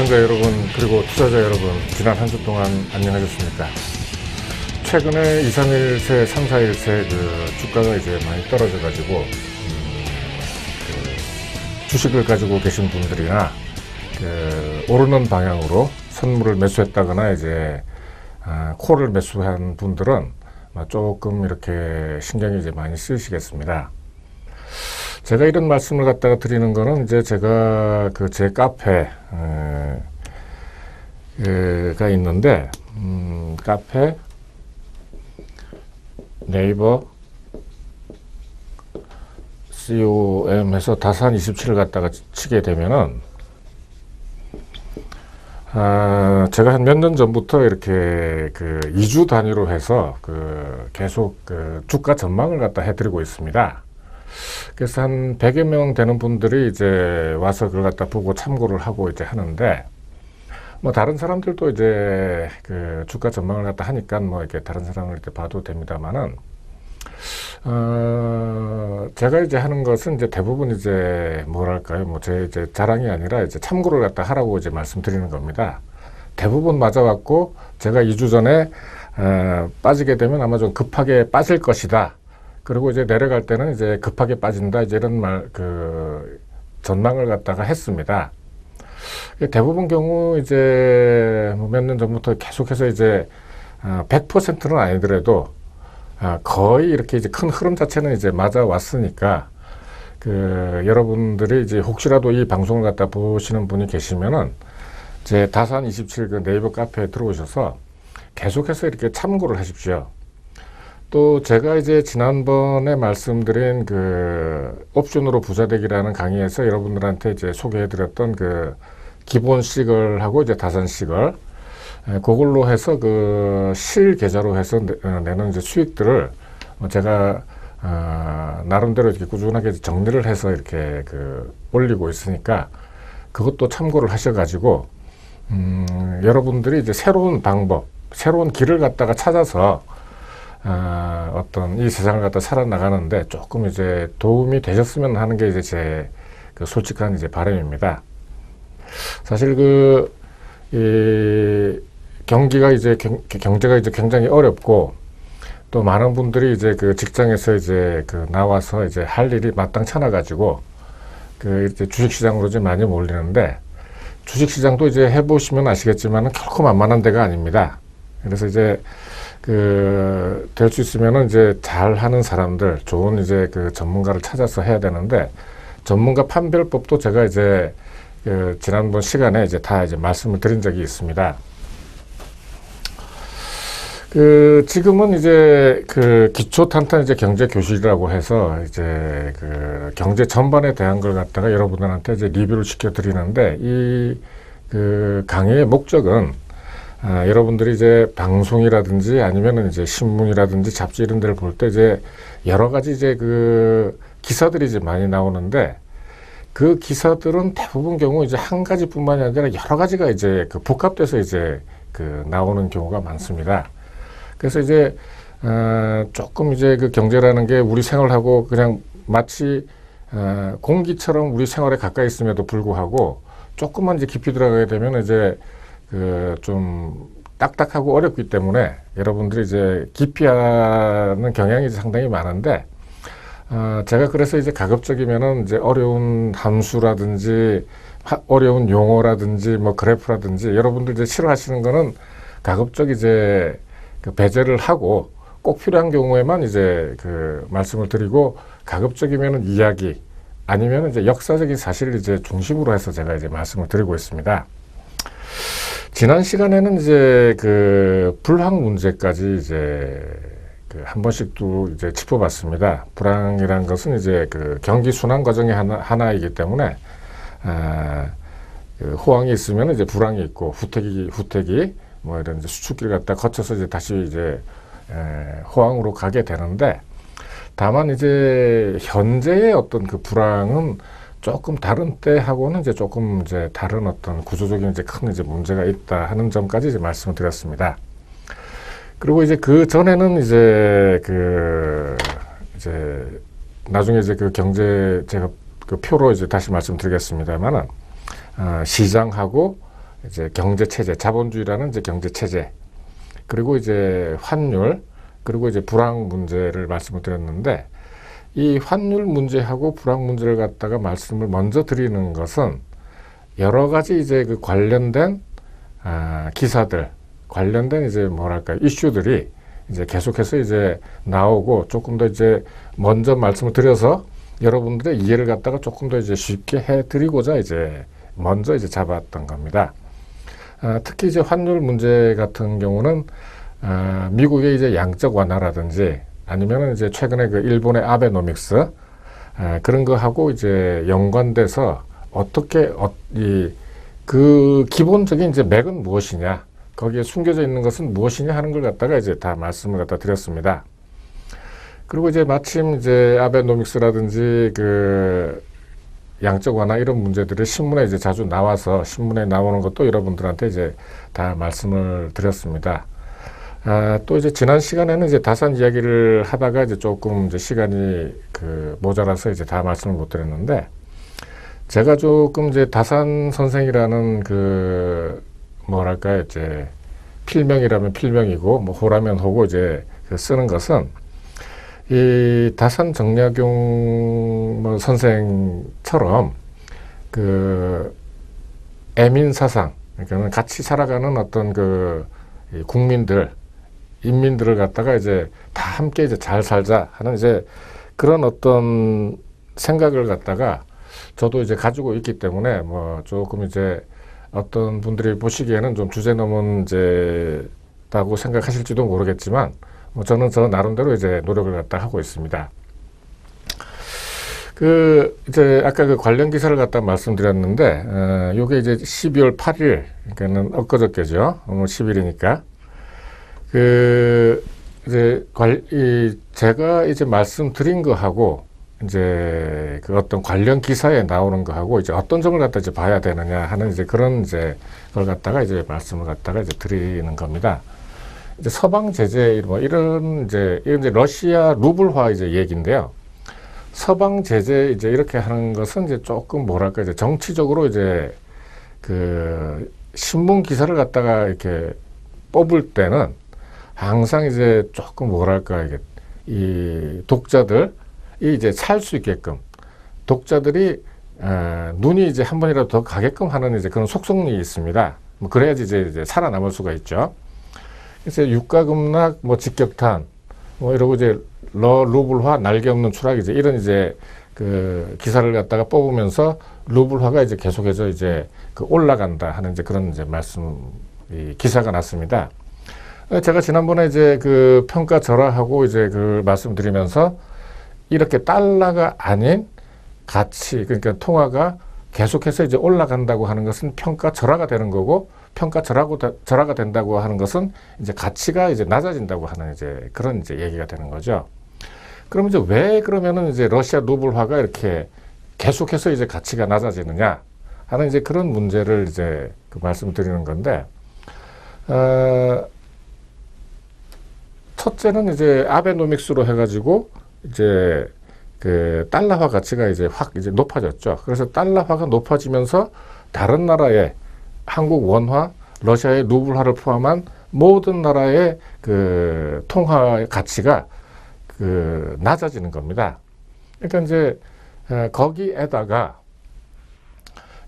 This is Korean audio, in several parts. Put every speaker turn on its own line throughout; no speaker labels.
시청자 여러분, 그리고 투자자 여러분, 지난 한 주 동안 안녕하셨습니까? 최근에 2, 3일새, 3, 4일새 주가가 이제 많이 떨어져가지고, 주식을 가지고 계신 분들이나, 오르는 방향으로 선물을 매수했다거나 이제, 콜을 매수한 분들은 조금 이렇게 신경이 이제 많이 쓰이시겠습니다. 제가 이런 말씀을 갖다가 드리는 거는 이제 제가 제 카페, 가 있는데, 카페, 네이버, com 해서 다산 27을 갖다가 치게 되면은, 제가 한 몇 년 전부터 이렇게 2주 단위로 해서 계속 주가 전망을 갖다 해드리고 있습니다. 그래서 한 100여 명 되는 분들이 이제 와서 그걸 갖다 보고 참고를 하고 이제 하는데, 뭐 다른 사람들도 이제 주가 전망을 갖다 하니까 뭐 이렇게 다른 사람을 이렇게 봐도 됩니다만은, 제가 이제 하는 것은 이제 대부분 이제 뭐랄까요, 뭐 제 이제 자랑이 아니라 이제 참고를 갖다 하라고 이제 말씀드리는 겁니다. 대부분 맞아왔고, 제가 2주 전에 빠지게 되면 아마 좀 급하게 빠질 것이다. 그리고 이제 내려갈 때는 이제 급하게 빠진다. 이제 이런 전망을 갖다가 했습니다. 대부분 경우 이제 몇 년 전부터 계속해서 이제 100%는 아니더라도 거의 이렇게 이제 큰 흐름 자체는 이제 맞아 왔으니까 여러분들이 이제 혹시라도 이 방송을 갖다 보시는 분이 계시면은 제 다산 27 네이버 카페에 들어오셔서 계속해서 이렇게 참고를 하십시오. 또 제가 이제 지난번에 말씀드린 옵션으로 부자되기라는 강의에서 여러분들한테 이제 소개해드렸던 기본 시걸하고 이제 다산 시걸, 그걸로 해서 실 계좌로 해서 내는 이제 수익들을 제가 나름대로 이렇게 꾸준하게 정리를 해서 이렇게 올리고 있으니까 그것도 참고를 하셔가지고 여러분들이 이제 새로운 방법, 새로운 길을 갖다가 찾아서 어떤 이 세상을 갖다 살아나가는데 조금 이제 도움이 되셨으면 하는 게 이제 제 솔직한 이제 바람입니다. 사실 이 경기가 이제 경제가 이제 굉장히 어렵고, 또 많은 분들이 이제 직장에서 이제 나와서 이제 할 일이 마땅찮아 가지고 이제 주식시장으로 이제 많이 몰리는데, 주식시장도 이제 해보시면 아시겠지만 결코 만만한 데가 아닙니다. 그래서 이제 될 수 있으면은 이제 잘 하는 사람들, 좋은 이제 전문가를 찾아서 해야 되는데, 전문가 판별법도 제가 이제 지난번 시간에 이제 다 이제 말씀을 드린 적이 있습니다. 지금은 이제 기초 탄탄 이제 경제 교실이라고 해서 이제 경제 전반에 대한 걸 갖다가 여러분들한테 이제 리뷰를 시켜 드리는데, 이 강의의 목적은 여러분들이 이제 방송이라든지 아니면은 이제 신문이라든지 잡지 이런 데를 볼 때 이제 여러 가지 이제 기사들이 이제 많이 나오는데, 그 기사들은 대부분 경우 이제 한 가지뿐만이 아니라 여러 가지가 이제 복합돼서 이제 나오는 경우가 많습니다. 그래서 이제 조금 이제 경제라는 게 우리 생활하고 그냥 마치 공기처럼 우리 생활에 가까이 있음에도 불구하고 조금만 이제 깊이 들어가게 되면 이제 좀 딱딱하고 어렵기 때문에 여러분들이 이제 기피하는 경향이 상당히 많은데, 제가 그래서 이제 가급적이면은 이제 어려운 함수라든지 어려운 용어라든지 뭐 그래프라든지 여러분들 이제 싫어하시는 거는 가급적 이제 배제를 하고 꼭 필요한 경우에만 이제 말씀을 드리고, 가급적이면은 이야기 아니면 이제 역사적인 사실을 이제 중심으로 해서 제가 이제 말씀을 드리고 있습니다. 지난 시간에는 이제 불황 문제까지 이제 한 번씩 또 이제 짚어봤습니다. 불황이란 것은 이제 경기 순환 과정의 하나이기 때문에 호황이 있으면 이제 불황이 있고, 후퇴기 뭐 이런 이제 수축기를 갖다 거쳐서 이제 다시 이제 호황으로 가게 되는데, 다만 이제 현재의 어떤 불황은 조금 다른 때하고는 이제 조금 이제 다른 어떤 구조적인 이제 큰 이제 문제가 있다 하는 점까지 이제 말씀을 드렸습니다. 그리고 이제 전에는 이제 이제 나중에 이제 경제 제가 표로 이제 다시 말씀드리겠습니다만은, 시장하고 이제 경제 체제, 자본주의라는 이제 경제 체제, 그리고 이제 환율, 그리고 이제 불황 문제를 말씀을 드렸는데, 이 환율 문제하고 불황 문제를 갖다가 말씀을 먼저 드리는 것은 여러 가지 이제 그 관련된 기사들, 관련된 이제 뭐랄까 이슈들이 이제 계속해서 이제 나오고, 조금 더 이제 먼저 말씀을 드려서 여러분들의 이해를 갖다가 조금 더 이제 쉽게 해드리고자 이제 먼저 이제 잡았던 겁니다. 특히 이제 환율 문제 같은 경우는 미국의 이제 양적 완화라든지 아니면은 이제 최근에 그 일본의 아베노믹스 그런 거 하고 이제 연관돼서 어떻게 그 기본적인 이제 맥은 무엇이냐, 거기에 숨겨져 있는 것은 무엇이냐 하는 걸 갖다가 이제 다 말씀을 갖다 드렸습니다. 그리고 이제 마침 이제 아베노믹스라든지 그 양적 완화 이런 문제들이 신문에 이제 자주 나와서 신문에 나오는 것도 여러분들한테 이제 다 말씀을 드렸습니다. 또 이제 지난 시간에는 이제 다산 이야기를 하다가 이제 조금 이제 시간이 그 모자라서 이제 다 말씀을 못 드렸는데, 제가 조금 이제 다산 선생이라는 그 뭐랄까 이제 필명이라면 필명이고 뭐 호라면 호고 이제 그 쓰는 것은 이 다산 정약용 뭐 선생처럼 그 애민 사상, 그러니까 같이 살아가는 어떤 그 국민들, 인민들을 갖다가 이제 다 함께 이제 잘 살자 하는 이제 그런 어떤 생각을 갖다가 저도 이제 가지고 있기 때문에 뭐 조금 이제 어떤 분들이 보시기에는 좀 주제넘은 이제다고 생각하실지도 모르겠지만, 뭐 저는 저 나름대로 이제 노력을 갖다 하고 있습니다. 그 이제 아까 그 관련 기사를 갖다 말씀드렸는데, 요게 이제 12월 8일, 그러니까는 엊그저께죠. 오늘 10일이니까. 그 이제 제가 이제 말씀드린 거하고 이제 그 어떤 관련 기사에 나오는 거하고 이제 어떤 점을 갖다 이제 봐야 되느냐 하는 이제 그런 이제 걸 갖다가 이제 말씀을 갖다가 이제 드리는 겁니다. 이제 서방 제재 뭐 이런 이제 러시아 루블화 이제 얘기인데요. 서방 제재 이제 이렇게 하는 것은 이제 조금 뭐랄까 이제 정치적으로 이제 그 신문 기사를 갖다가 이렇게 뽑을 때는 항상 이제 조금 뭐랄까 이게 이 독자들이 이제 살 수 있게끔, 독자들이 눈이 이제 한 번이라도 더 가게끔 하는 이제 그런 속성이 있습니다. 뭐 그래야지 이제 살아남을 수가 있죠. 그래서 유가 급락, 뭐 직격탄, 뭐 이러고 이제 루블화, 날개 없는 추락 이제 이런 이제 그 기사를 갖다가 뽑으면서 루블화가 이제 계속해서 이제 그 올라간다 하는 이제 그런 이제 이 기사가 났습니다. 제가 지난번에 이제 그 평가절하하고 이제 그 말씀드리면서 이렇게 달러가 아닌 가치, 그러니까 통화가 계속해서 이제 올라간다고 하는 것은 평가절하가 되는 거고, 평가절하가 된다고 하는 것은 이제 가치가 이제 낮아진다고 하는 이제 그런 이제 얘기가 되는 거죠. 그럼 이제 왜 그러면은 이제 러시아 루블화가 이렇게 계속해서 이제 가치가 낮아지느냐 하는 이제 그런 문제를 이제 그 말씀드리는 건데, 첫째는 이제 아베노믹스로 해가지고 이제 그 달러화 가치가 이제 확 이제 높아졌죠. 그래서 달러화가 높아지면서 다른 나라의 한국 원화, 러시아의 루블화를 포함한 모든 나라의 그 통화의 가치가 그 낮아지는 겁니다. 그러니까 이제 거기에다가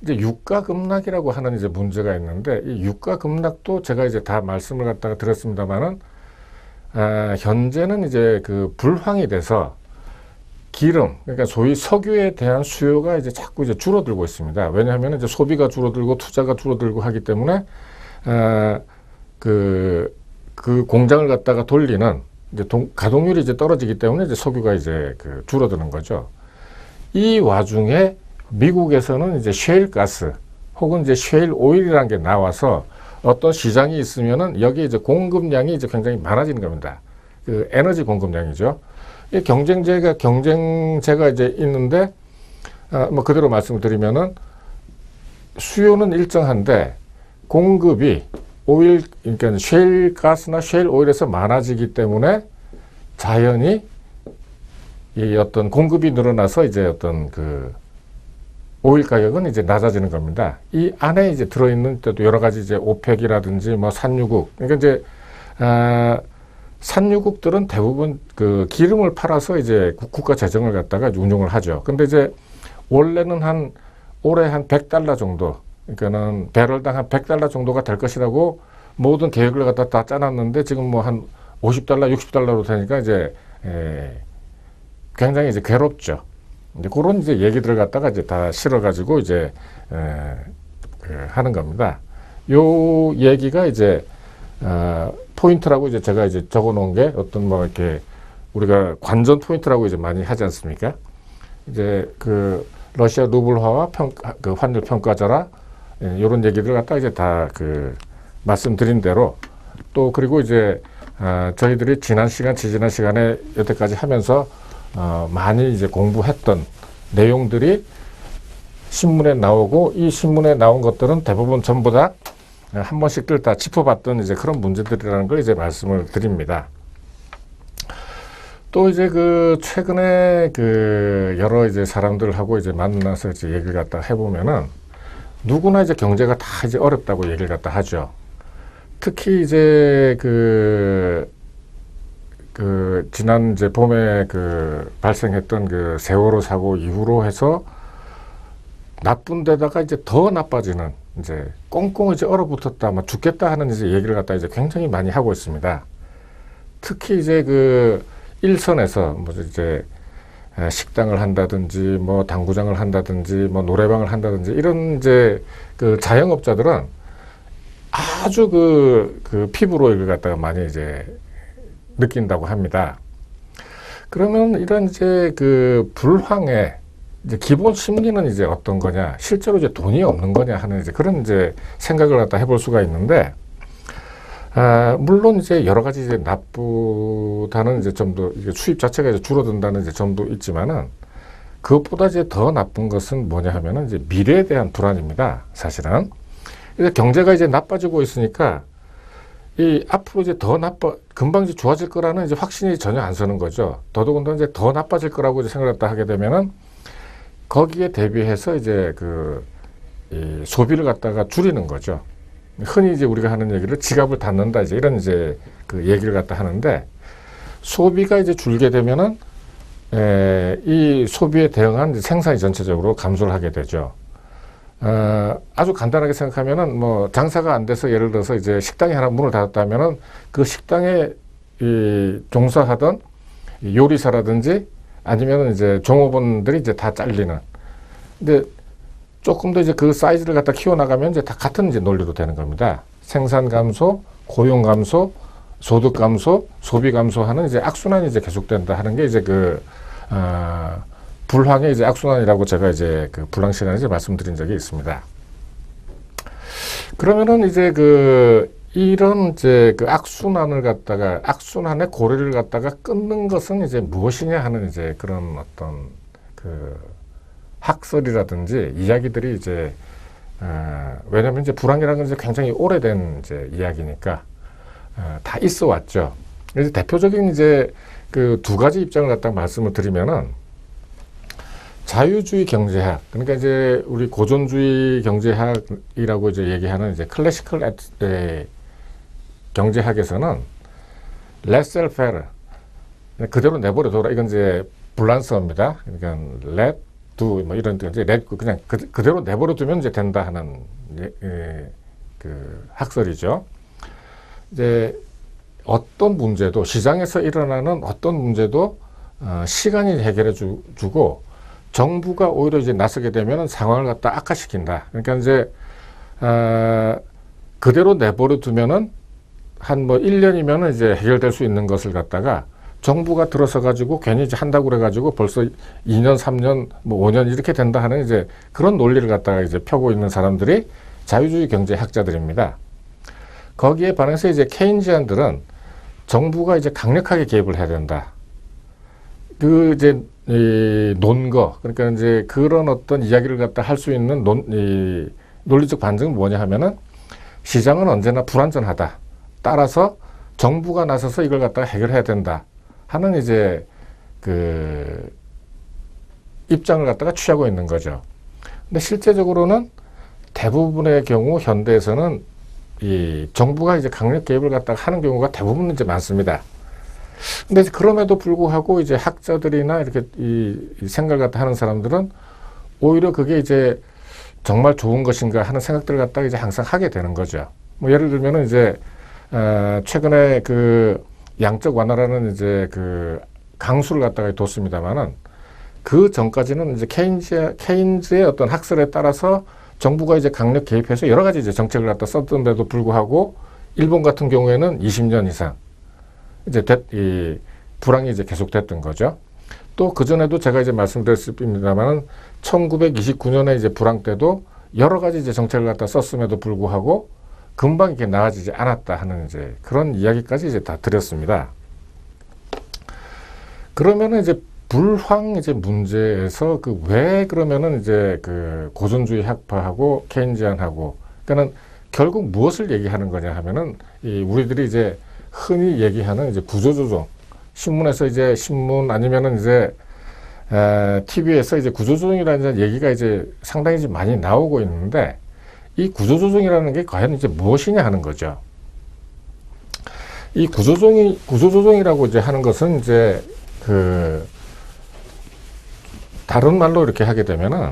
이제 유가 급락이라고 하는 이제 문제가 있는데, 이 유가 급락도 제가 이제 다 말씀을 갖다가 드렸습니다만은, 현재는 이제 그 불황이 돼서 기름, 그러니까 소위 석유에 대한 수요가 이제 자꾸 이제 줄어들고 있습니다. 왜냐하면 이제 소비가 줄어들고 투자가 줄어들고 하기 때문에, 그 공장을 갖다가 돌리는 이제 가동률이 이제 떨어지기 때문에 이제 석유가 이제 그 줄어드는 거죠. 이 와중에 미국에서는 이제 셰일 가스 혹은 이제 셰일 오일이라는 게 나와서 어떤 시장이 있으면은 여기 이제 공급량이 이제 굉장히 많아지는 겁니다. 그 에너지 공급량이죠. 이 경쟁제가 이제 있는데, 뭐 그대로 말씀을 드리면은 수요는 일정한데 공급이 오일, 그러니까 셰일 가스나 셰일 오일에서 많아지기 때문에 자연히 이 어떤 공급이 늘어나서 이제 어떤 그 오일 가격은 이제 낮아지는 겁니다. 이 안에 이제 들어있는 때도 여러 가지 이제 오펙이라든지 뭐 산유국, 그러니까 이제 산유국들은 대부분 그 기름을 팔아서 이제 국가 재정을 갖다가 운용을 하죠. 근데 이제 원래는 올해 한 100달러 정도, 그러니까는 배럴당 한 100달러 정도가 될 것이라고 모든 계획을 갖다 다 짜놨는데 지금 뭐 한 50달러, 60달러로 되니까 이제 굉장히 이제 괴롭죠. 이제 그런 이제 얘기들을 갖다가 이제 다 실어가지고 이제 하는 겁니다. 요 얘기가 이제 포인트라고 이제 제가 이제 적어놓은 게 어떤 뭐 이렇게 우리가 관전 포인트라고 이제 많이 하지 않습니까? 이제 그 러시아 루블화와 그 환율 평가절하 이런 얘기들 갖다 이제 다 그 말씀드린 대로 또 그리고 이제 저희들이 지난 시간에 여태까지 하면서 많이 이제 공부했던 내용들이 신문에 나오고 이 신문에 나온 것들은 대부분 전부 다 한 번씩들 다 짚어봤던 이제 그런 문제들이라는 걸 이제 말씀을 드립니다. 또 이제 그 최근에 그 여러 이제 사람들하고 이제 만나서 이제 얘기를 갖다 해보면은 누구나 이제 경제가 다 이제 어렵다고 얘기를 갖다 하죠. 특히 이제 그 지난 이제 봄에 그 발생했던 그 세월호 사고 이후로 해서 나쁜 데다가 이제 더 나빠지는 이제 꽁꽁 이제 얼어붙었다, 막 죽겠다 하는 이제 얘기를 갖다 이제 굉장히 많이 하고 있습니다. 특히 이제 그 일선에서 뭐 이제 식당을 한다든지 뭐 당구장을 한다든지 뭐 노래방을 한다든지 이런 이제 그 자영업자들은 아주 그 피부로 이걸 갖다가 많이 이제 느낀다고 합니다. 그러면 이런 이제 그 불황의 이제 기본 심리는 이제 어떤 거냐, 실제로 이제 돈이 없는 거냐 하는 이제 그런 이제 생각을 갖다 해볼 수가 있는데, 물론 이제 여러 가지 이제 나쁘다는 이제 점도, 이게 수입 자체가 이제 줄어든다는 이제 점도 있지만은 그것보다 이제 더 나쁜 것은 뭐냐 하면은 이제 미래에 대한 불안입니다. 사실은. 이제 경제가 이제 나빠지고 있으니까 이 앞으로 이제 금방 이제 좋아질 거라는 이제 확신이 전혀 안 서는 거죠. 더더군다나 이제 더 나빠질 거라고 이제 생각을 하게 되면은 거기에 대비해서 이제 이 소비를 갖다가 줄이는 거죠. 흔히 이제 우리가 하는 얘기를 지갑을 닫는다 이제 이런 이제 그 얘기를 갖다 하는데, 소비가 이제 줄게 되면은 이 소비에 대응한 이제 생산이 전체적으로 감소를 하게 되죠. 아주 간단하게 생각하면은 뭐 장사가 안 돼서 예를 들어서 이제 식당이 하나 문을 닫았다면은 그 식당에 종사하던 요리사라든지 아니면은 이제 종업원들이 이제 다 잘리는. 근데 조금 더 이제 그 사이즈를 갖다 키워나가면 이제 다 같은 이제 논리로 되는 겁니다. 생산 감소, 고용 감소, 소득 감소, 소비 감소하는 이제 악순환이 이제 계속된다 하는 게 이제 불황의 이제 악순환이라고 제가 이제 그 불황 시간에 이제 말씀드린 적이 있습니다. 그러면은 이제 이런 이제 그 악순환의 고리를 갖다가 끊는 것은 이제 무엇이냐 하는 이제 그런 어떤 학설이라든지 이야기들이 이제, 왜냐면 이제 불황이라는 건 이제 굉장히 오래된 이제 이야기니까, 다 있어 왔죠. 그래서 대표적인 이제 그 두 가지 입장을 갖다가 말씀을 드리면은, 자유주의 경제학, 그러니까 이제 우리 고전주의 경제학이라고 이제 얘기하는 이제 클래시컬 경제학에서는 laissez-faire, 그대로 내버려둬라. 이건 이제 불란서어입니다. 그러니까 let do 뭐 이런 이제 let 그냥 그대로 내버려두면 이제 된다 하는 그 학설이죠. 이제 어떤 문제도 시장에서 일어나는 어떤 문제도 시간이 해결해 주고 정부가 오히려 이제 나서게 되면 상황을 갖다 악화시킨다. 그러니까 이제 그대로 내버려 두면은 한 뭐 1년이면은 이제 해결될 수 있는 것을 갖다가 정부가 들어서 가지고 괜히 이제 한다고 그래 가지고 벌써 2년, 3년, 뭐 5년 이렇게 된다 하는 이제 그런 논리를 갖다가 이제 펴고 있는 사람들이 자유주의 경제학자들입니다. 거기에 반해서 이제 케인지안들은 정부가 이제 강력하게 개입을 해야 된다. 이제 논거, 그러니까 이제 그런 어떤 이야기를 갖다 할 수 있는 논리적 반증은 뭐냐 하면은 시장은 언제나 불안전하다. 따라서 정부가 나서서 이걸 갖다가 해결해야 된다 하는 이제 그 입장을 갖다가 취하고 있는 거죠. 근데 실제적으로는 대부분의 경우 현대에서는 이 정부가 이제 강력 개입을 갖다가 하는 경우가 대부분 이제 많습니다. 근데 그럼에도 불구하고 이제 학자들이나 이렇게 이 생각을 갖다 하는 사람들은 오히려 그게 이제 정말 좋은 것인가 하는 생각들을 갖다가 이제 항상 하게 되는 거죠. 뭐 예를 들면은 이제 최근에 그 양적 완화라는 이제 그 강수를 갖다가 뒀습니다만은 그 전까지는 이제 케인즈의 어떤 학설에 따라서 정부가 이제 강력 개입해서 여러 가지 이제 정책을 갖다 썼던데도 불구하고 일본 같은 경우에는 20년 이상 이제 이 불황이 이제 계속됐던 거죠. 또 그전에도 제가 이제 말씀드렸습니다만은 1929년에 이제 불황 때도 여러 가지 이제 정책을 갖다 썼음에도 불구하고 금방 이렇게 나아지지 않았다 하는 이제 그런 이야기까지 이제 다 드렸습니다. 그러면은 이제 불황 이제 문제에서 그 왜 그러면은 이제 그 고전주의 학파하고 케인지안하고 그러니까는 결국 무엇을 얘기하는 거냐 하면은 이 우리들이 이제 흔히 얘기하는 이제 구조조정 신문에서 이제 신문 아니면은 이제 TV에서 이제 구조조정이라는 얘기가 이제 상당히 이제 많이 나오고 있는데 이 구조조정이라는 게 과연 이제 무엇이냐 하는 거죠. 이 구조조정이라고 이제 하는 것은 이제 그 다른 말로 이렇게 하게 되면은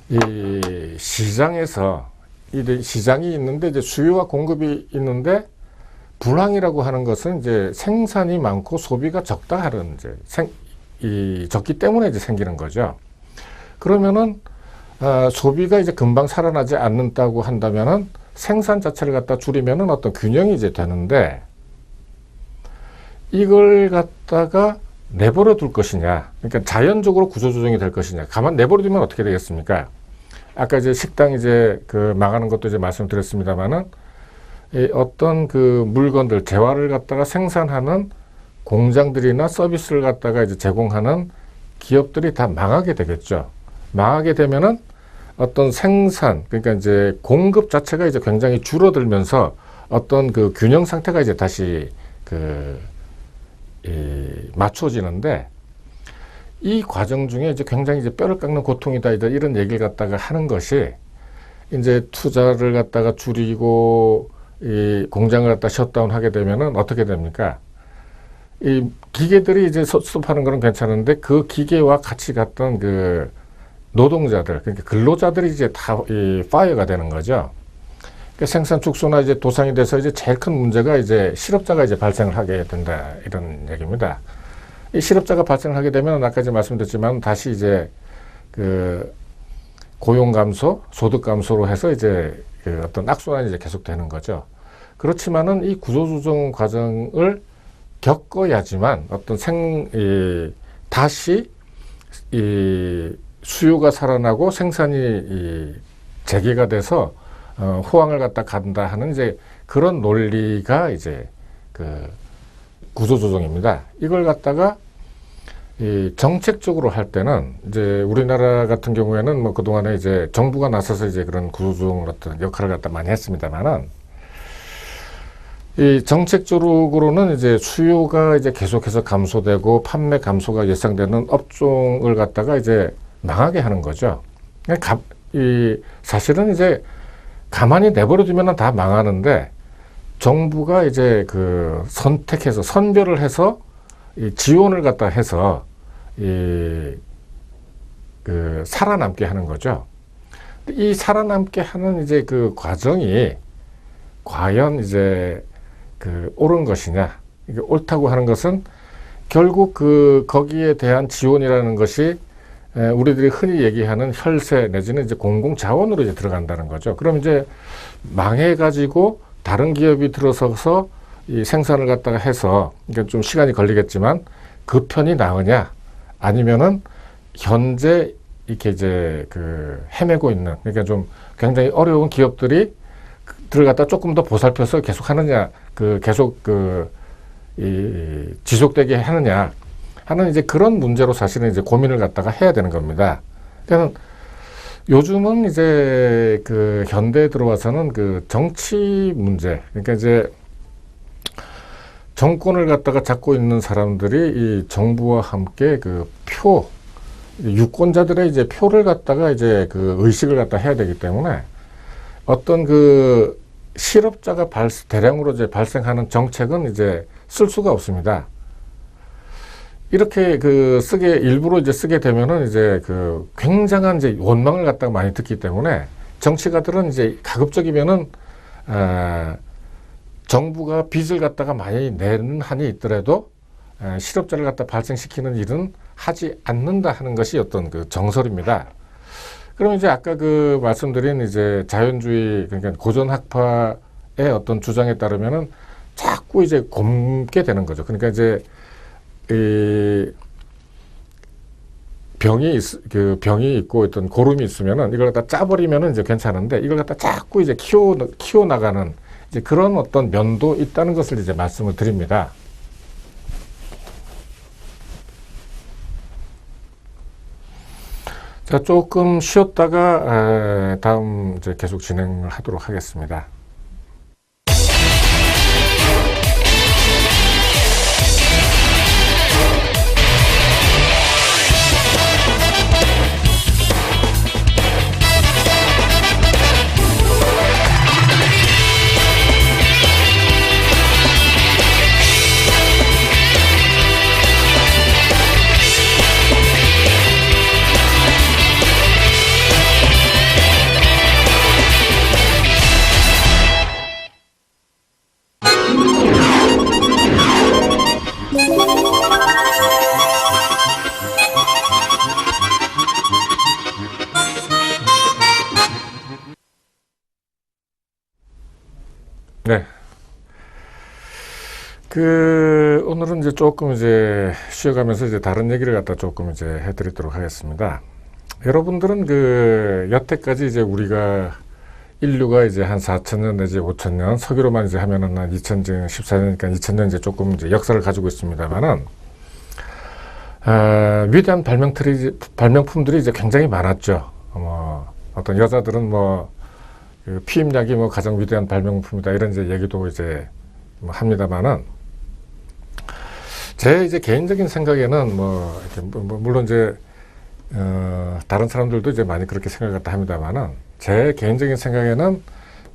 이 시장에서 이 시장이 있는데 이제 수요와 공급이 있는데 불황이라고 하는 것은 이제 생산이 많고 소비가 적다 하는 이제 적기 때문에 이제 생기는 거죠. 그러면은 소비가 이제 금방 살아나지 않는다고 한다면은 생산 자체를 갖다 줄이면은 어떤 균형이 이제 되는데 이걸 갖다가 내버려 둘 것이냐, 그러니까 자연적으로 구조조정이 될 것이냐, 가만 내버려 두면 어떻게 되겠습니까? 아까 이제 식당 이제 그 망하는 것도 이제 말씀드렸습니다만은 어떤 그 물건들, 재화를 갖다가 생산하는 공장들이나 서비스를 갖다가 이제 제공하는 기업들이 다 망하게 되겠죠. 망하게 되면은 어떤 생산, 그러니까 이제 공급 자체가 이제 굉장히 줄어들면서 어떤 그 균형 상태가 이제 다시 맞춰지는데 이 과정 중에 이제 굉장히 이제 뼈를 깎는 고통이다 이런 얘기를 갖다가 하는 것이 이제 투자를 갖다가 줄이고 이 공장을 갖다 셧다운 하게 되면은 어떻게 됩니까? 이 기계들이 이제 수습하는 거는 괜찮은데 그 기계와 같이 갔던 그 노동자들, 그러니까 근로자들이 이제 다 이 파이어가 되는 거죠. 그러니까 생산 축소나 이제 도산이 돼서 이제 제일 큰 문제가 이제 실업자가 이제 발생을 하게 된다 이런 얘기입니다. 이 실업자가 발생하게 되면 아까 이제 말씀드렸지만 다시 이제 그 고용 감소, 소득 감소로 해서 이제 그 어떤 악순환이 이제 계속되는 거죠. 그렇지만은 이 구조조정 과정을 겪어야지만 어떤 다시 이 수요가 살아나고 생산이 재개가 돼서 호황을 갖다 간다 하는 이제 그런 논리가 이제 그 구조조정입니다. 이걸 갖다가 이 정책적으로 할 때는 이제 우리나라 같은 경우에는 뭐 그동안에 이제 정부가 나서서 이제 그런 구조조정 같은 역할을 갖다 많이 했습니다만은 이 정책적으로는 이제 수요가 이제 계속해서 감소되고 판매 감소가 예상되는 업종을 갖다가 이제 망하게 하는 거죠. 사실은 이제 가만히 내버려 두면 다 망하는데 정부가 이제 그 선택해서 선별을 해서 이 지원을 갖다 해서 그 살아남게 하는 거죠. 이 살아남게 하는 이제 그 과정이 과연 이제 그 옳은 것이냐, 이게 옳다고 하는 것은 결국 거기에 대한 지원이라는 것이 우리들이 흔히 얘기하는 혈세 내지는 이제 공공자원으로 이제 들어간다는 거죠. 그럼 이제 망해가지고 다른 기업이 들어서서 이 생산을 갖다가 해서, 그러니까 좀 시간이 걸리겠지만 그 편이 나으냐, 아니면은 현재 이렇게 이제 그 헤매고 있는, 그러니까 좀 굉장히 어려운 기업들이 들어갔다 조금 더 보살펴서 계속 하느냐, 계속 지속되게 하느냐 하는 이제 그런 문제로 사실은 이제 고민을 갖다가 해야 되는 겁니다. 그러니까 요즘은 이제 그 현대에 들어와서는 그 정치 문제, 그러니까 이제 정권을 갖다가 잡고 있는 사람들이 이 정부와 함께 그 유권자들의 이제 표를 갖다가 이제 그 의식을 갖다 해야 되기 때문에 어떤 그 실업자가 대량으로 이제 발생하는 정책은 이제 쓸 수가 없습니다. 이렇게 그 일부러 이제 쓰게 되면은 이제 그 굉장한 이제 원망을 갖다가 많이 듣기 때문에 정치가들은 이제 가급적이면은 정부가 빚을 갖다가 많이 내는 한이 있더라도 실업자를 갖다 발생시키는 일은 하지 않는다 하는 것이 어떤 그 정설입니다. 그럼 이제 아까 그 말씀드린 이제 자연주의, 그러니까 고전학파의 어떤 주장에 따르면은 자꾸 이제 곪게 되는 거죠. 그러니까 이제 이 병이 있고 어떤 고름이 있으면은 이걸 갖다 짜버리면은 이제 괜찮은데 이걸 갖다 자꾸 이제 키워 나가는 이제 그런 어떤 면도 있다는 것을 이제 말씀을 드립니다. 자, 조금 쉬었다가 다음 이제 계속 진행을 하도록 하겠습니다. 네. 오늘은 이제 조금 이제 쉬어가면서 이제 다른 얘기를 갖다 조금 이제 해드리도록 하겠습니다. 여러분들은 여태까지 이제 인류가 이제 한 4,000년 내지 5,000년, 석유로만 이제 하면은 한 2014년이니까 2000년 이제 조금 이제 역사를 가지고 있습니다만은, 위대한 발명품들이 이제 굉장히 많았죠. 어떤 여자들은 그 피임약이 가장 위대한 발명품이다 이런 이제 얘기도 이제 합니다만은 제 이제 개인적인 생각에는 물론 이제 다른 사람들도 이제 많이 그렇게 생각을 합니다만은 제 개인적인 생각에는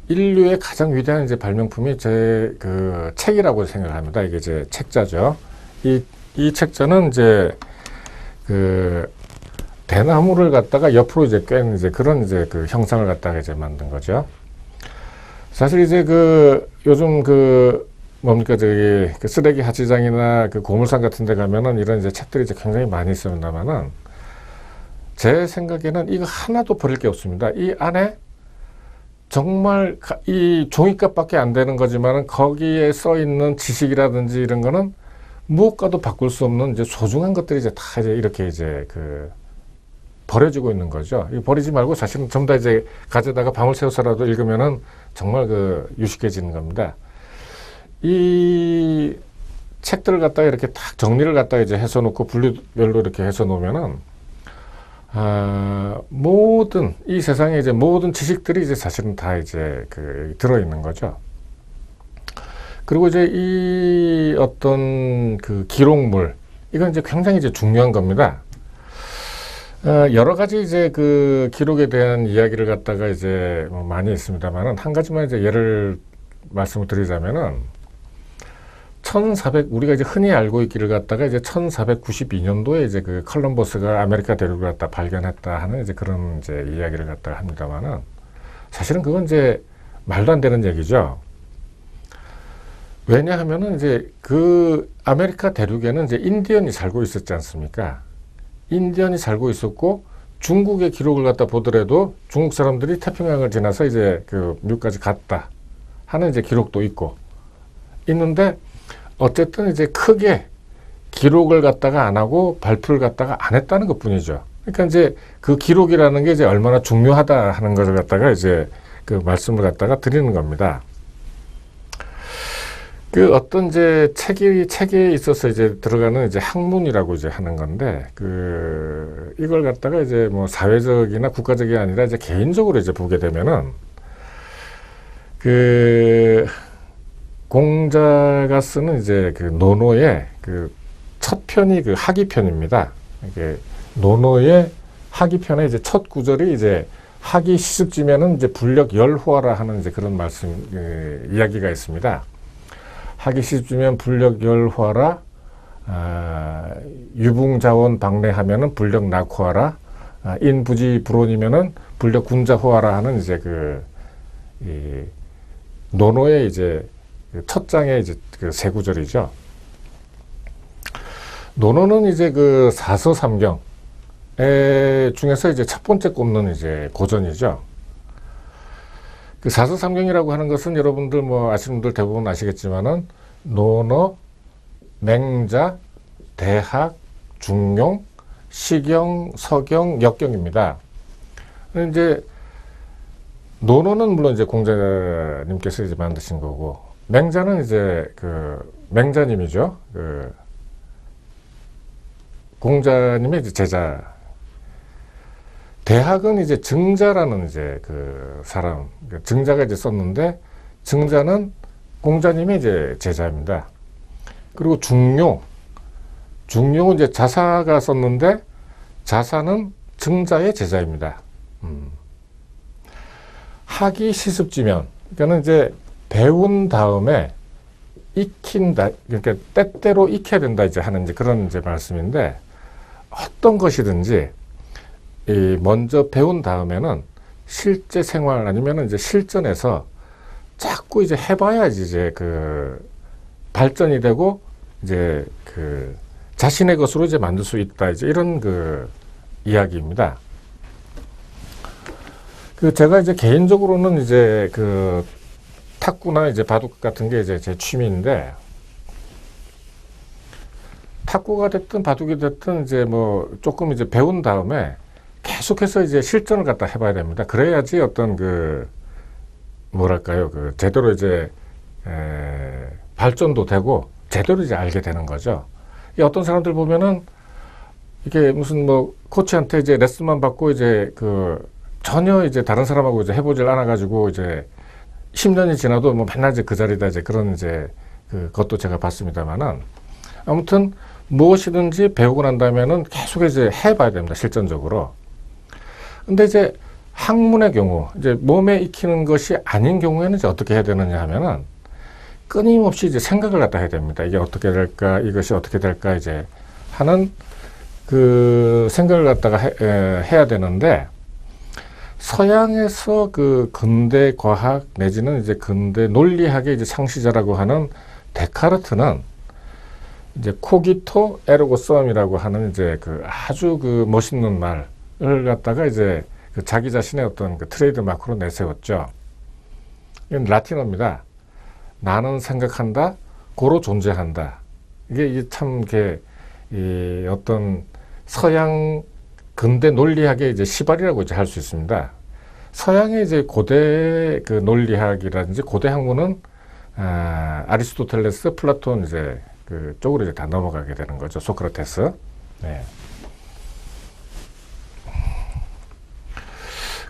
인류의 가장 위대한 이제 발명품이 제 그 책이라고 생각합니다. 이게 이제 책자죠. 이 책자는 이제 대나무를 갖다가 옆으로 이제 꿰는 이제 그런 이제 그 형상을 갖다가 이제 만든 거죠. 사실 이제 요즘 쓰레기 하치장이나 고물상 같은 데 가면은 이런 이제 책들이 이제 굉장히 많이 있습니다만은 제 생각에는 이거 하나도 버릴 게 없습니다. 이 안에 정말 이 종이값밖에 안 되는 거지만은 거기에 써 있는 지식이라든지 이런 거는 무엇과도 바꿀 수 없는 이제 소중한 것들이 이제 다 이제 이렇게 이제 버려지고 있는 거죠. 이거 버리지 말고 사실은 전부 다 이제 가져다가 밤을 새워서라도 읽으면은 정말 유식해지는 겁니다. 이 책들을 갖다가 이렇게 딱 정리를 갖다가 이제 해서 놓고 분류별로 이렇게 해서 놓으면은 이 세상에 이제 모든 지식들이 이제 사실은 다 이제 들어있는 거죠. 그리고 이제 이 어떤 기록물, 이건 이제 굉장히 이제 중요한 겁니다. 여러 가지 이제 기록에 대한 이야기를 갖다가 이제 많이 있습니다만은 한 가지만 이제 예를 말씀을 드리자면은 우리가 이제 흔히 알고 있기를 갖다가 이제 1492년도에 이제 컬럼버스가 아메리카 대륙을 갖다 발견했다 하는 이제 그런 이제 이야기를 갖다가 합니다만은 사실은 그건 이제 말도 안 되는 얘기죠. 왜냐하면은 이제 아메리카 대륙에는 이제 인디언이 살고 있었지 않습니까? 인디언이 살고 있었고 중국의 기록을 갖다 보더라도 중국 사람들이 태평양을 지나서 이제 미국까지 갔다 하는 이제 기록도 있는데 어쨌든 이제 크게 기록을 갖다가 안 하고 발표를 갖다가 안 했다는 것 뿐이죠. 그러니까 이제 기록이라는 게 이제 얼마나 중요하다 하는 것을 갖다가 이제 말씀을 갖다가 드리는 겁니다. 어떤 이제 책에 있어서 이제 들어가는 이제 학문이라고 이제 하는 건데, 이걸 갖다가 이제 사회적이나 국가적이 아니라 이제 개인적으로 이제 보게 되면은, 공자가 쓰는 이제 논어의 첫 편이 학이편입니다. 이게 논어의 하기편의 이제 첫 구절이 이제 하기 시습지면은 이제 불력 열호하라 하는 이제 그런 이야기가 있습니다. 하기 시습지면 불력 열호하라, 유붕자원 방래하면은 불력 낙호하라, 인부지 불온이면은 불력 군자호하라 하는 이제 이 논어의 이제 첫 장의 이제 그 세 구절이죠. 논어는 이제 그 사서삼경 중에서 이제 첫 번째 꼽는 이제 고전이죠. 그 사서삼경이라고 하는 것은 여러분들 뭐 아시는 분들 대부분 아시겠지만은 논어, 맹자, 대학, 중용, 시경, 서경, 역경입니다. 이제 논어는 물론 이제 공자님께서 이제 만드신 거고, 맹자는 이제 그 맹자님이죠. 그 공자님의 이제 제자. 대학은 이제 증자라는 이제 그 사람, 증자가 이제 썼는데, 증자는 공자님의 이제 제자입니다. 그리고 중용은 이제 자사가 썼는데, 자사는 증자의 제자입니다. 하기 시습지면, 그러니까 이제 배운 다음에 익힌다, 그러니까 때때로 익혀야 된다 이제 하는 이제 그런 이제 말씀인데, 어떤 것이든지 먼저 배운 다음에는 실제 생활 아니면 이제 실전에서 자꾸 이제 해봐야지 이제 그 발전이 되고 이제 그 자신의 것으로 이제 만들 수 있다 이제 이런 그 이야기입니다. 그 제가 이제 개인적으로는 이제 그 탁구나 이제 바둑 같은 게 이제 제 취미인데, 탁구가 됐든 바둑이 됐든 이제 뭐 조금 이제 배운 다음에 계속해서 이제 실전을 갖다 해봐야 됩니다. 그래야지 어떤 그 뭐랄까요, 그 제대로 이제 발전도 되고 제대로 이제 알게 되는 거죠. 어떤 사람들 보면은 이게 무슨 뭐 코치한테 이제 레슨만 받고 이제 그 전혀 이제 다른 사람하고 이제 해보질 않아가지고 이제 10년이 지나도 뭐 맨날 이제 그 자리다 이제 그런 이제 그것도 제가 봤습니다만은, 아무튼 무엇이든지 배우고 난 다음에는 계속 이제 해봐야 됩니다. 실전적으로. 근데 이제 학문의 경우, 이제 몸에 익히는 것이 아닌 경우에는 이제 어떻게 해야 되느냐 하면은 끊임없이 이제 생각을 갖다 해야 됩니다. 이게 어떻게 될까, 이것이 어떻게 될까 이제 하는 그 생각을 갖다가 해야 되는데, 서양에서 그 근대 과학 내지는 이제 근대 논리학의 이제 창시자라고 하는 데카르트는 이제 코기토 에르고 썸이라고 하는 이제 그 아주 그 멋있는 말을 갖다가 이제 그 자기 자신의 어떤 그 트레이드 마크로 내세웠죠. 이건 라틴어입니다. 나는 생각한다, 고로 존재한다. 이게 참 이게 이 어떤 서양 근대 논리학의 이제 시발이라고 이제 할 수 있습니다. 서양의 이제 고대 그 논리학이라든지 고대 학문은 아리스토텔레스, 플라톤 이제 그 쪽으로 이제 다 넘어가게 되는 거죠. 소크라테스. 네.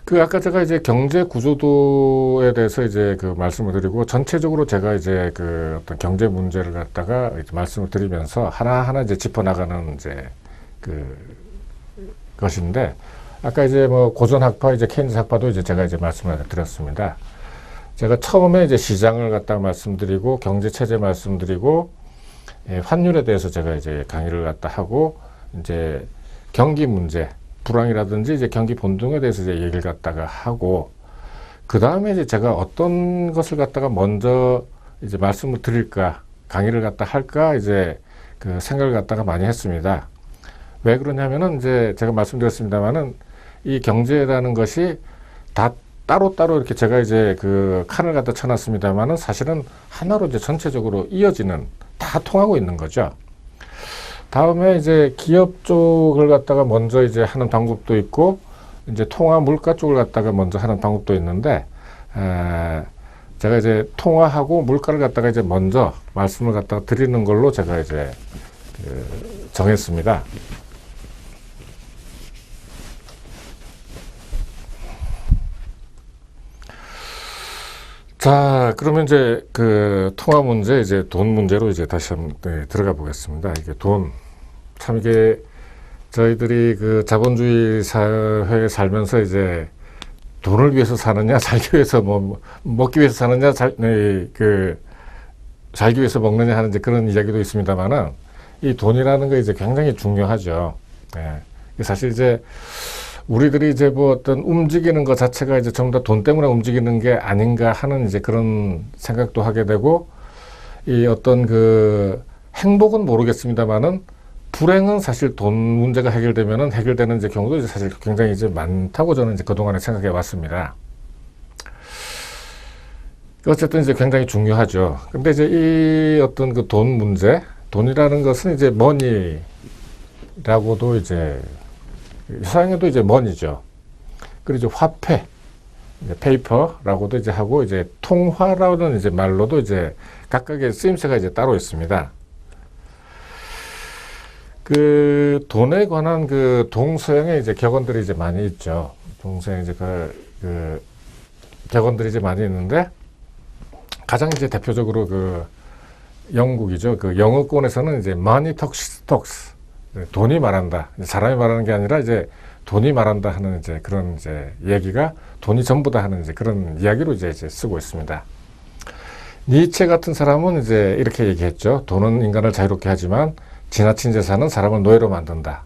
그 아까 제가 이제 경제 구조도에 대해서 이제 그 말씀을 드리고, 전체적으로 제가 이제 그 어떤 경제 문제를 갖다가 이제 말씀을 드리면서 하나하나 이제 짚어나가는 이제 그 것인데, 아까 이제 뭐 고전학파, 이제 케인즈 학파도 이제 제가 이제 말씀을 드렸습니다. 제가 처음에 이제 시장을 갖다가 말씀드리고, 경제체제 말씀드리고, 환율에 대해서 제가 이제 강의를 갖다 하고, 이제 경기 문제, 불황이라든지 이제 경기 본등에 대해서 이제 얘기를 갖다가 하고, 그 다음에 이제 제가 어떤 것을 갖다가 먼저 이제 말씀을 드릴까, 강의를 갖다 할까, 이제 그 생각을 갖다가 많이 했습니다. 왜 그러냐면은 이제 제가 말씀드렸습니다만은 이 경제라는 것이 다 따로따로 이렇게 제가 이제 그 칸을 갖다 쳐놨습니다만은 사실은 하나로 이제 전체적으로 이어지는, 다 통하고 있는 거죠. 다음에 이제 기업 쪽을 갖다가 먼저 이제 하는 방법도 있고, 이제 통화 물가 쪽을 갖다가 먼저 하는 방법도 있는데, 제가 이제 통화하고 물가를 갖다가 이제 먼저 말씀을 갖다가 드리는 걸로 제가 이제 정했습니다. 자, 그러면 이제 그 통화 문제, 이제 돈 문제로 이제 다시 한번 들어가 보겠습니다. 이게 돈, 참 이게 저희들이 그 자본주의 사회에 살면서 이제 돈을 위해서 사느냐, 살기 위해서 먹기 위해서 사느냐, 살기 위해서 먹느냐 하는 이제 그런 이야기도 있습니다만은 이 돈이라는 게 이제 굉장히 중요하죠. 예. 사실 이제 우리들이 이제 뭐 어떤 움직이는 것 자체가 이제 전부 다 돈 때문에 움직이는 게 아닌가 하는 이제 그런 생각도 하게 되고, 이 어떤 그 행복은 모르겠습니다만은 불행은 사실 돈 문제가 해결되면은 해결되는 이제 경우도 이제 사실 굉장히 이제 많다고 저는 이제 그동안에 생각해 왔습니다. 어쨌든 이제 굉장히 중요하죠. 근데 이제 이 어떤 그 돈 문제, 돈이라는 것은 이제 머니라고도 이제 서양에도 이제 머니죠. 그리고 이제 화폐, 이제 페이퍼라고도 이제 하고, 이제 통화라는 이제 말로도 이제 각각의 쓰임새가 이제 따로 있습니다. 그 돈에 관한 그 동서양의 이제 격언들이 이제 많이 있죠. 동서양 이제 그 격언들이 이제 많이 있는데, 가장 이제 대표적으로 그 영국이죠. 그 영어권에서는 이제 money talks, 돈이 말한다. 사람이 말하는 게 아니라 이제 돈이 말한다 하는 이제 그런 이제 얘기가 돈이 전부다 하는 이제 그런 이야기로 이제 쓰고 있습니다. 니체 같은 사람은 이제 이렇게 얘기했죠. 돈은 인간을 자유롭게 하지만 지나친 재산은 사람을 노예로 만든다.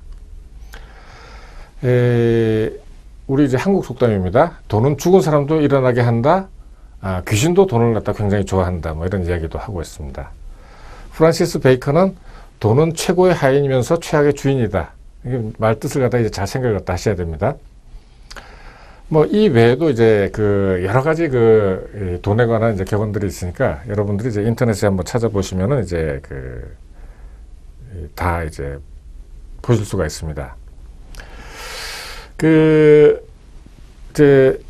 우리 이제 한국 속담입니다. 돈은 죽은 사람도 일어나게 한다. 귀신도 돈을 갖다 굉장히 좋아한다. 뭐 이런 이야기도 하고 있습니다. 프란시스 베이컨은 돈은 최고의 하인이면서 최악의 주인이다. 이게 말 뜻을 갖다 이제 잘 생각을 갖다 하셔야 됩니다. 뭐 이 외에도 이제 그 여러 가지 그 돈에 관한 이제 격언들이 있으니까 여러분들이 이제 인터넷에 한번 찾아보시면은 이제 그 다 이제 보실 수가 있습니다. 그 이제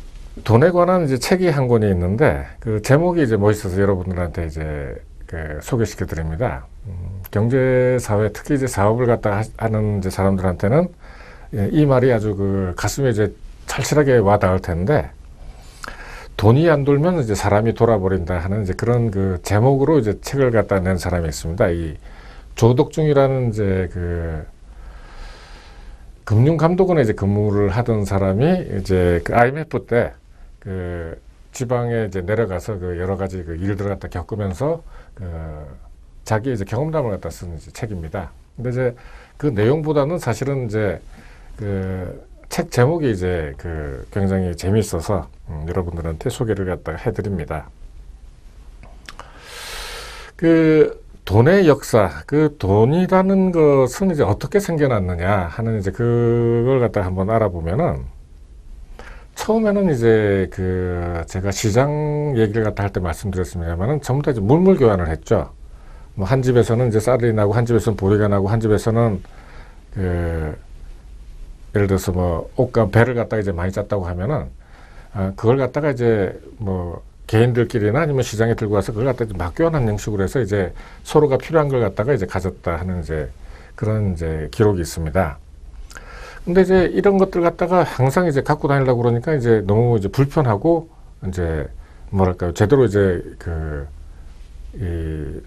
돈에 관한 이제 책이 한 권이 있는데 그 제목이 이제 멋있어서 여러분들한테 이제 그 소개시켜 드립니다. 경제 사회 특히 이제 사업을 갖다 하는 이제 사람들한테는 이 말이 아주 그 가슴에 이제 철실하게 와닿을 텐데, 돈이 안 돌면 이제 사람이 돌아버린다 하는 이제 그런 그 제목으로 이제 책을 갖다 낸 사람이 있습니다. 이 조덕중이라는 이제 그 금융감독원에 이제 근무를 하던 사람이 이제 그 IMF 때 그 지방에 이제 내려가서 그 여러 가지 그 일들을 갖다 겪으면서 그 자기 이제 경험담을 갖다 쓴 이제 책입니다. 근데 이제 그 내용보다는 사실은 이제 그 책 제목이 이제 그 굉장히 재미있어서 여러분들한테 소개를 갖다가 해드립니다. 그 돈의 역사, 그 돈이라는 것은 이제 어떻게 생겨났느냐 하는 이제 그걸 갖다가 한번 알아보면은, 처음에는 이제 그 제가 시장 얘기를 갖다 할 때 말씀드렸습니다만은 전부 다 이제 물물 교환을 했죠. 뭐 한 집에서는 이제 쌀이 나고 한 집에서는 보리가 나고 한 집에서는 그 예를 들어서 뭐 옷과 배를 갖다가 이제 많이 짰다고 하면은 그걸 갖다가 이제 뭐 개인들끼리나 아니면 시장에 들고 와서 그걸 갖다 막 교환한 형식으로 해서 이제 서로가 필요한 걸 갖다가 이제 가졌다 하는 이제 그런 이제 기록이 있습니다. 근데 이제 이런 것들 갖다가 항상 이제 갖고 다니려고 그러니까 이제 너무 이제 불편하고 이제 뭐랄까요, 제대로 이제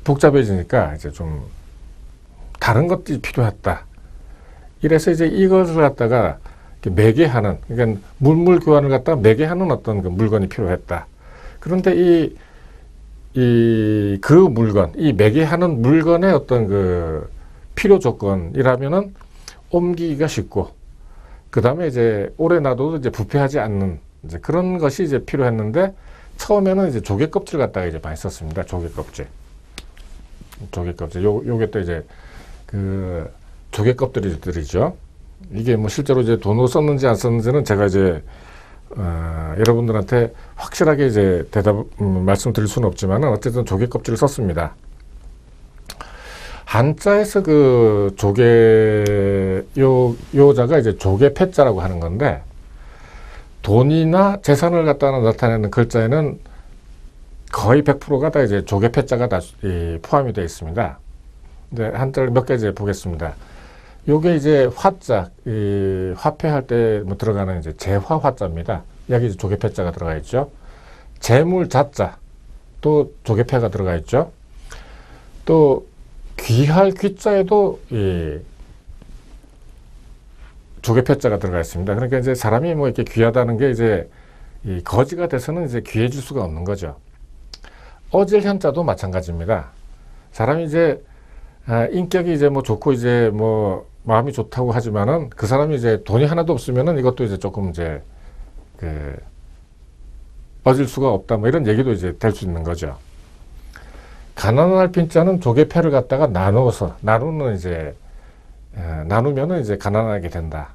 복잡해지니까 이제 좀 다른 것들이 필요했다. 이래서 이제 이것을 갖다가 매개하는, 그러니까 물물 교환을 갖다가 매개하는 어떤 그 물건이 필요했다. 그런데 그 물건, 이 매개하는 물건의 어떤 그 필요 조건이라면은 옮기기가 쉽고, 그 다음에 이제 오래 놔둬도 이제 부패하지 않는 이제 그런 것이 이제 필요했는데, 처음에는 이제 조개 껍질 갖다가 이제 많이 썼습니다. 조개 껍질. 요게 또 이제 그 조개 껍질들이죠. 이게 뭐 실제로 이제 돈으로 썼는지 안 썼는지는 제가 이제 여러분들한테 확실하게 이제 말씀드릴 수는 없지만 어쨌든 조개 껍질을 썼습니다. 한자에서 그 조개 요자가 이제 조개 패자라고 하는 건데, 돈이나 재산을 갖다 나타내는 글자에는 거의 100%가 다 이제 조개 패자가 다 포함이 되어 있습니다. 이제 한자를 몇 가지 보겠습니다. 요게 이제 화자, 화폐할 때 뭐 들어가는 이제 재화 화자입니다. 여기 이제 조개 패자가 들어가 있죠. 재물 자자, 또 조개 패가 들어가 있죠. 또 귀할 귀자에도 조개패자가 들어가 있습니다. 그러니까 이제 사람이 뭐 이렇게 귀하다는 게 이제 이 거지가 돼서는 이제 귀해질 수가 없는 거죠. 어질 현자도 마찬가지입니다. 사람이 이제 인격이 이제 뭐 좋고 이제 뭐 마음이 좋다고 하지만은 그 사람이 이제 돈이 하나도 없으면은 이것도 이제 조금 이제 그 어질 수가 없다 뭐 이런 얘기도 이제 될 수 있는 거죠. 가난할 빈자는 조개패를 갖다가 나누는 이제 나누면은 이제 가난하게 된다.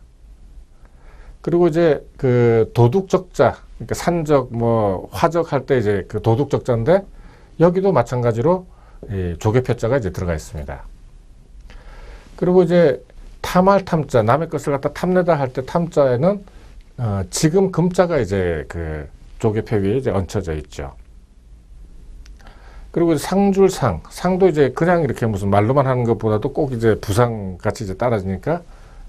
그리고 이제 그 도둑적자, 그러니까 산적 뭐 화적 할 때 이제 그 도둑적자인데 여기도 마찬가지로 이 조개패자가 이제 들어가 있습니다. 그리고 이제 탐할 탐자, 남의 것을 갖다 탐내다 할 때 탐자에는 지금 금자가 이제 그 조개패 위에 이제 얹혀져 있죠. 그리고 상도 이제 그냥 이렇게 무슨 말로만 하는 것보다도 꼭 이제 부상 같이 이제 따라지니까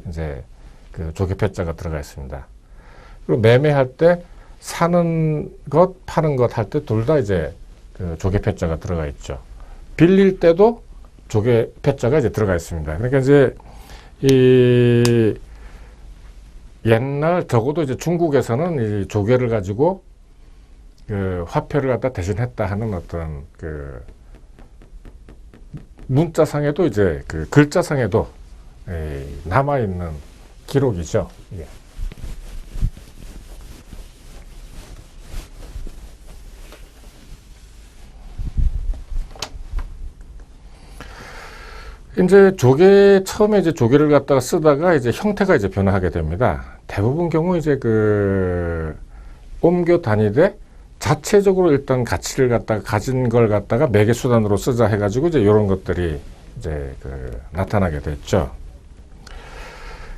이제 그 조개패자가 들어가 있습니다. 그리고 매매할 때 사는 것, 파는 것 할 때 둘 다 이제 그 조개패자가 들어가 있죠. 빌릴 때도 조개패자가 이제 들어가 있습니다. 그러니까 이제 이 옛날 적어도 이제 중국에서는 이 조개를 가지고 그 화폐를 갖다 대신했다 하는 어떤 그 문자상에도 이제 그 글자상에도 남아 있는 기록이죠. 예. 이제 처음에 이제 조개를 갖다가 쓰다가 이제 형태가 이제 변화하게 됩니다. 대부분 경우 이제 그 옮겨 다니되 자체적으로 일단 가치를 갖다가 가진 걸 갖다가 매개 수단으로 쓰자 해가지고 이제 이런 것들이 이제 그 나타나게 됐죠.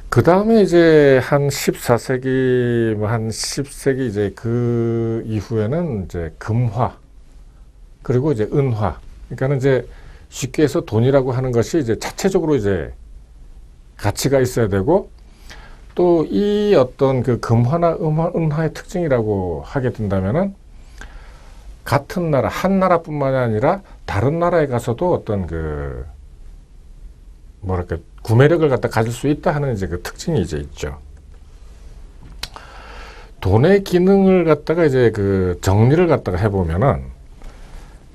그 다음에 이제 한 14세기, 뭐 한 10세기 이제 그 이후에는 이제 금화, 그리고 이제 은화. 그러니까는 이제 쉽게 해서 돈이라고 하는 것이 이제 자체적으로 이제 가치가 있어야 되고 또 이 어떤 그 금화나 은화의 특징이라고 하게 된다면은 같은 나라, 한 나라뿐만이 아니라 다른 나라에 가서도 어떤 그 뭐랄까 구매력을 갖다 가질 수 있다 하는 이제 그 특징이 이제 있죠. 돈의 기능을 갖다가 이제 그 정리를 갖다가 해보면은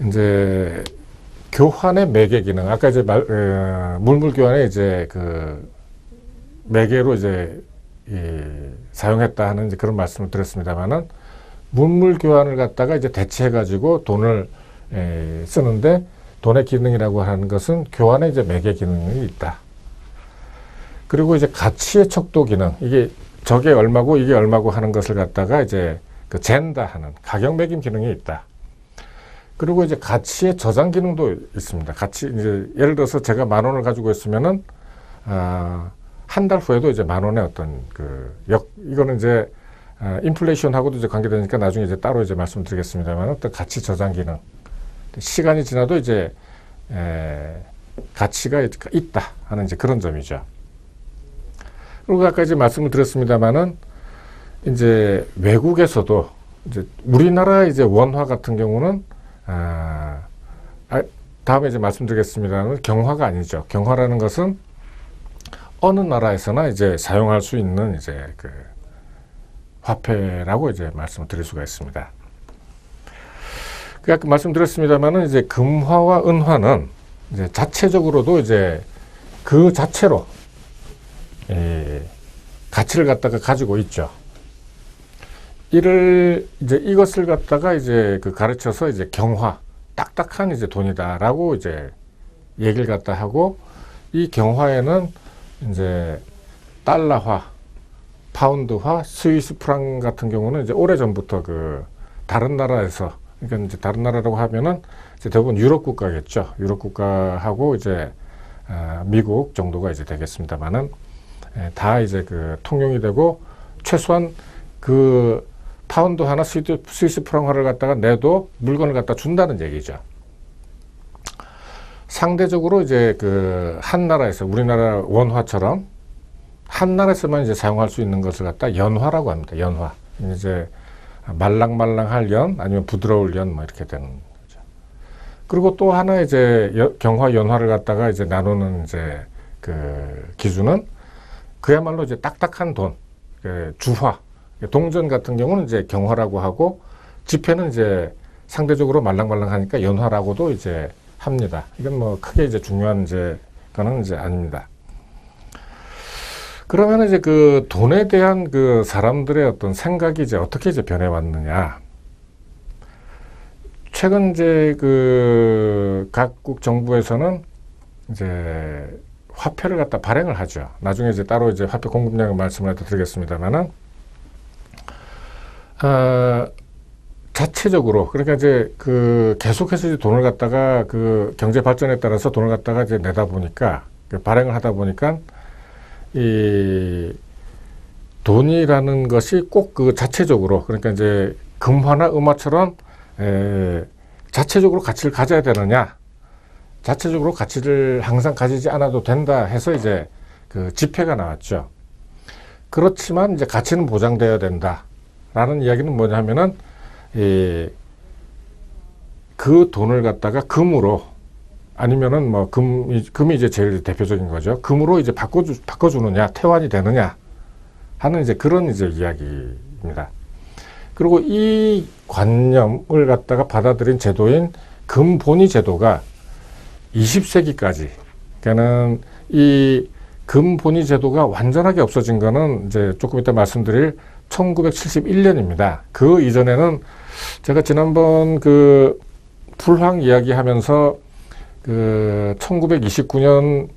이제 교환의 매개 기능, 아까 이제 물물 교환에 이제 그 매개로 이제 사용했다 하는 이제 그런 말씀을 드렸습니다만은 물물 교환을 갖다가 이제 대체해가지고 돈을 쓰는데 돈의 기능이라고 하는 것은 교환의 이제 매개 기능이 있다. 그리고 이제 가치의 척도 기능, 이게 저게 얼마고 이게 얼마고 하는 것을 갖다가 이제 그 잰다 하는 가격 매김 기능이 있다. 그리고 이제 가치의 저장 기능도 있습니다. 가치, 이제 예를 들어서 제가 10,000원을 가지고 있으면은, 한 달 후에도 이제 10,000원의 어떤 이거는 이제, 인플레이션하고도 이제 관계되니까 나중에 이제 따로 이제 말씀드리겠습니다만 어떤 가치 저장 기능. 시간이 지나도 이제, 가치가 있다 하는 이제 그런 점이죠. 그리고 아까 이제 말씀을 드렸습니다만은 이제 외국에서도 이제 우리나라 이제 원화 같은 경우는 다음에 이제 말씀드리겠습니다만 경화가 아니죠. 경화라는 것은 어느 나라에서나 이제 사용할 수 있는 이제 그 화폐라고 이제 말씀을 드릴 수가 있습니다. 아까 말씀드렸습니다만은 이제 금화와 은화는 이제 자체적으로도 이제 그 자체로 가치를 갖다가 가지고 있죠. 이것을 갖다가 이제 그 가르쳐서 이제 경화, 딱딱한 이제 돈이다라고 이제 얘기를 갖다 하고, 이 경화에는 이제 달러화, 파운드화, 스위스 프랑 같은 경우는 이제 오래전부터 그 다른 나라에서, 그러니까 이제 다른 나라라고 하면은 이제 대부분 유럽 국가겠죠. 유럽 국가하고 이제 미국 정도가 이제 되겠습니다만은 다 이제 그 통용이 되고 최소한 그 파운드 하나 스위스 프랑화를 갖다가 내도 물건을 갖다 준다는 얘기죠. 상대적으로 이제 그 한 나라에서 우리나라 원화처럼 한 나라에서만 이제 사용할 수 있는 것을 갖다 연화라고 합니다. 연화. 이제 말랑말랑할 연 아니면 부드러울 연 뭐 이렇게 되는 거죠. 그리고 또 하나 이제 경화 연화를 갖다가 이제 나누는 이제 그 기준은 그야말로 이제 딱딱한 돈, 주화, 동전 같은 경우는 이제 경화라고 하고, 지폐는 이제 상대적으로 말랑말랑하니까 연화라고도 이제 합니다. 이건 뭐 크게 이제 중요한 이제 거는 이제 아닙니다. 그러면 이제 그 돈에 대한 그 사람들의 어떤 생각이 이제 어떻게 이제 변해왔느냐. 최근 이제 그 각국 정부에서는 이제 화폐를 갖다 발행을 하죠. 나중에 이제 따로 이제 화폐 공급량을 말씀을 드리겠습니다만은, 자체적으로, 그러니까 이제 그 계속해서 이제 돈을 갖다가 그 경제 발전에 따라서 돈을 갖다가 이제 내다 보니까, 발행을 하다 보니까 이 돈이라는 것이 꼭 그 자체적으로, 그러니까 이제 금화나 은화처럼 자체적으로 가치를 가져야 되느냐, 자체적으로 가치를 항상 가지지 않아도 된다 해서 이제 그 지폐가 나왔죠. 그렇지만 이제 가치는 보장되어야 된다라는 이야기는 뭐냐 하면은 그 돈을 갖다가 금으로, 아니면은 뭐 금이 이제 제일 대표적인 거죠. 금으로 이제 바꿔주느냐, 태환이 되느냐 하는 이제 그런 이제 이야기입니다. 그리고 이 관념을 갖다가 받아들인 제도인 금본위 제도가 20세기까지, 그러니까는 이 금본위 제도가 완전하게 없어진 거는 이제 조금 이따 말씀드릴 1971년입니다. 그 이전에는 제가 지난번 그 불황 이야기 하면서 그 1929년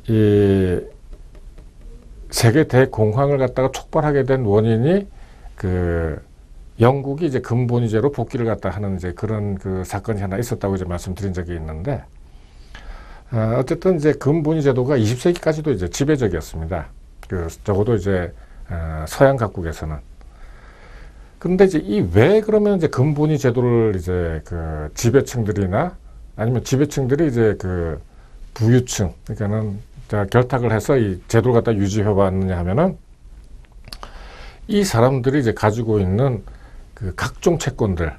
이 세계 대공황을 갖다가 촉발하게 된 원인이 그 영국이 이제 금본위제로 복귀를 갖다 하는 이제 그런 그 사건이 하나 있었다고 이제 말씀드린 적이 있는데, 어쨌든 이제 금본위 제도가 20세기까지도 이제 지배적이었습니다. 그 적어도 이제 서양 각국에서는. 그런데 이제 이 왜 그러면 이제 금본위 제도를 이제 그 지배층들이나 아니면 지배층들이 이제 그 부유층, 그러니까는 결탁을 해서 이 제도를 갖다 유지해 왔느냐 하면은, 이 사람들이 이제 가지고 있는 그 각종 채권들,